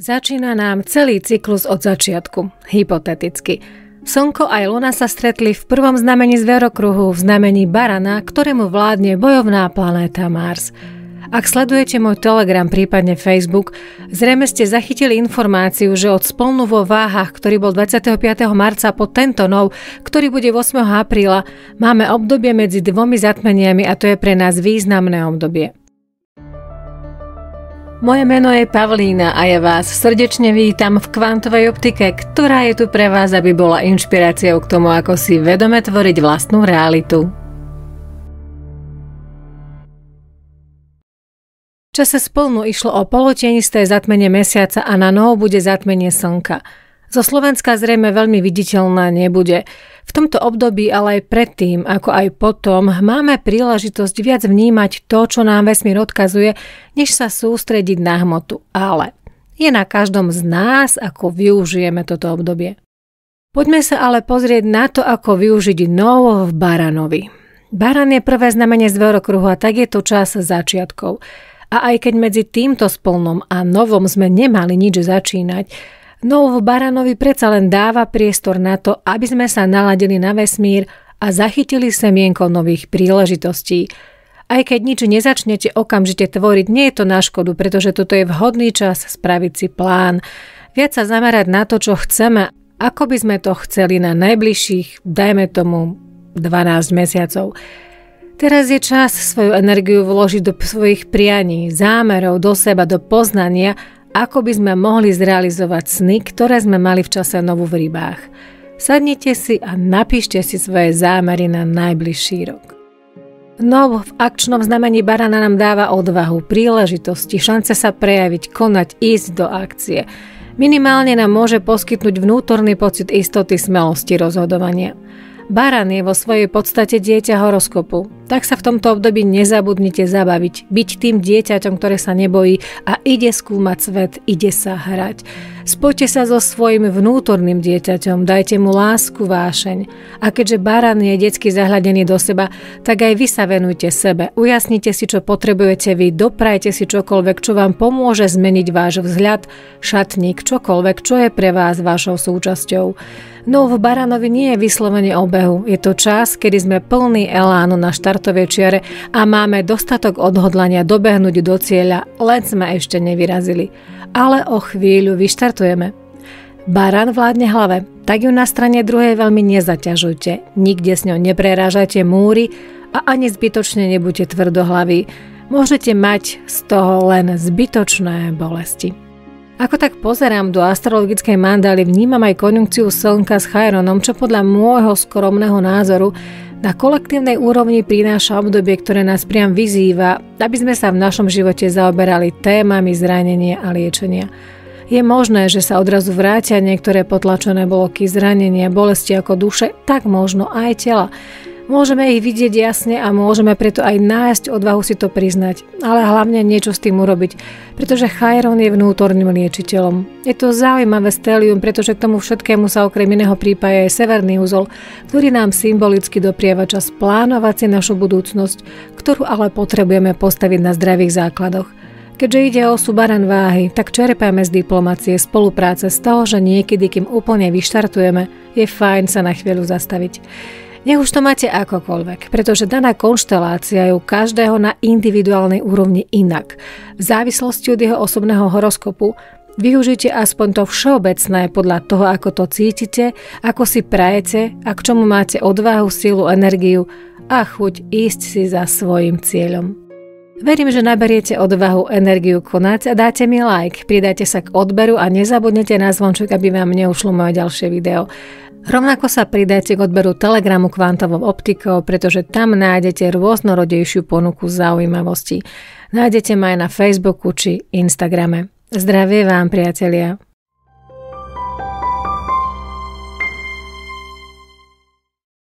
Začína nám celý cyklus od začiatku, hypoteticky. Slnko aj Luna sa stretli v prvom znamení zverokruhu, v znamení Barana, ktorému vládne bojovná planéta Mars. Ak sledujete môj Telegram, prípadne Facebook, zrejme ste zachytili informáciu, že od splnu vo váhach, ktorý bol 25. marca po tento nov, ktorý bude 8. apríla, máme obdobie medzi dvomi zatmeniami a to je pre nás významné obdobie. Moje meno je Pavlína a ja vás srdečne vítam v kvantovej optike, ktorá je tu pre vás, aby bola inšpiráciou k tomu, ako si vedome tvoriť vlastnú realitu. V čase splnu išlo o polotienisté zatmenie mesiaca a na noho bude zatmenie slnka. Zo Slovenska zrejme veľmi viditeľná nebude. V tomto období, ale aj predtým, ako aj potom, máme príležitosť viac vnímať to, čo nám vesmír odkazuje, než sa sústrediť na hmotu. Ale je na každom z nás, ako využijeme toto obdobie. Poďme sa ale pozrieť na to, ako využiť nov v Baranovi. Baran je prvé znamenie zverokruhu a tak je to čas začiatkov. A aj keď medzi týmto splnom a novom sme nemali nič začínať, nov v Baranovi predsa len dáva priestor na to, aby sme sa naladili na vesmír a zachytili semienko nových príležitostí. Aj keď nič nezačnete okamžite tvoriť, nie je to na škodu, pretože toto je vhodný čas spraviť si plán. Viac sa zamerať na to, čo chceme, ako by sme to chceli na najbližších, dajme tomu, 12 mesiacov. Teraz je čas svoju energiu vložiť do svojich prianí, zámerov, do seba, do poznania, ako by sme mohli zrealizovať sny, ktoré sme mali v čase novu v rybách. Sadnite si a napíšte si svoje zámery na najbližší rok. Nov v akčnom znamení Barana nám dáva odvahu, príležitosti, šance sa prejaviť, konať, ísť do akcie. Minimálne nám môže poskytnúť vnútorný pocit istoty, smelosti, rozhodovania. Baran je vo svojej podstate dieťa horoskopu. Tak sa v tomto období nezabudnite zabaviť, byť tým dieťaťom, ktoré sa nebojí a ide skúmať svet, ide sa hrať. Spojte sa so svojím vnútorným dieťaťom, dajte mu lásku, vášeň. A keďže Baran je detsky zahľadený do seba, tak aj vy sa venujte sebe. Ujasnite si, čo potrebujete vy, doprajte si čokoľvek, čo vám pomôže zmeniť váš vzhľad, šatník, čokoľvek, čo je pre vás vašou súčasťou. No v Baranovi nie je vyslovene o behu. Je to čas, kedy sme plní elánu na štartovej čiare a máme dostatok odhodlania dobehnúť do cieľa, len sme ešte nevyrazili. Ale o chvíľu vyštartujeme. Baran vládne hlave, tak ju na strane druhej veľmi nezaťažujte. Nikde s ňou neprerážajte múry a ani zbytočne nebuďte tvrdohlaví. Môžete mať z toho len zbytočné bolesti. Ako tak pozerám do astrologickej mandály, vnímam aj konjunkciu Slnka s Chaironom, čo podľa môjho skromného názoru na kolektívnej úrovni prináša obdobie, ktoré nás priam vyzýva, aby sme sa v našom živote zaoberali témami zranenia a liečenia. Je možné, že sa odrazu vrátia niektoré potlačené bloky, zranenia, bolesti ako duše, tak možno aj tela. Môžeme ich vidieť jasne a môžeme preto aj nájsť odvahu si to priznať, ale hlavne niečo s tým urobiť, pretože Chairon je vnútorným liečiteľom. Je to zaujímavé stélium, pretože k tomu všetkému sa okrem iného prípaja aj severný uzol, ktorý nám symbolicky doprieva čas plánovať si našu budúcnosť, ktorú ale potrebujeme postaviť na zdravých základoch. Keďže ide o Baran váhy, tak čerpajme z diplomacie, spolupráce, z toho, že niekedy, kým úplne vyštartujeme, je fajn sa na chvíľu zastaviť. Nech už to máte akokoľvek, pretože daná konštelácia je u každého na individuálnej úrovni inak. V závislosti od jeho osobného horoskopu využite aspoň to všeobecné podľa toho, ako to cítite, ako si prajete a k čomu máte odvahu, silu, energiu a chuť ísť si za svojím cieľom. Verím, že naberiete odvahu, energiu konať a dáte mi like, pridajte sa k odberu a nezabudnite na zvonček, aby vám neušlo moje ďalšie video. Rovnako sa pridajte k odberu Telegramu Kvantovou optikou, pretože tam nájdete rôznorodejšiu ponuku zaujímavostí. Nájdete ma aj na Facebooku či Instagrame. Zdravie vám, priatelia!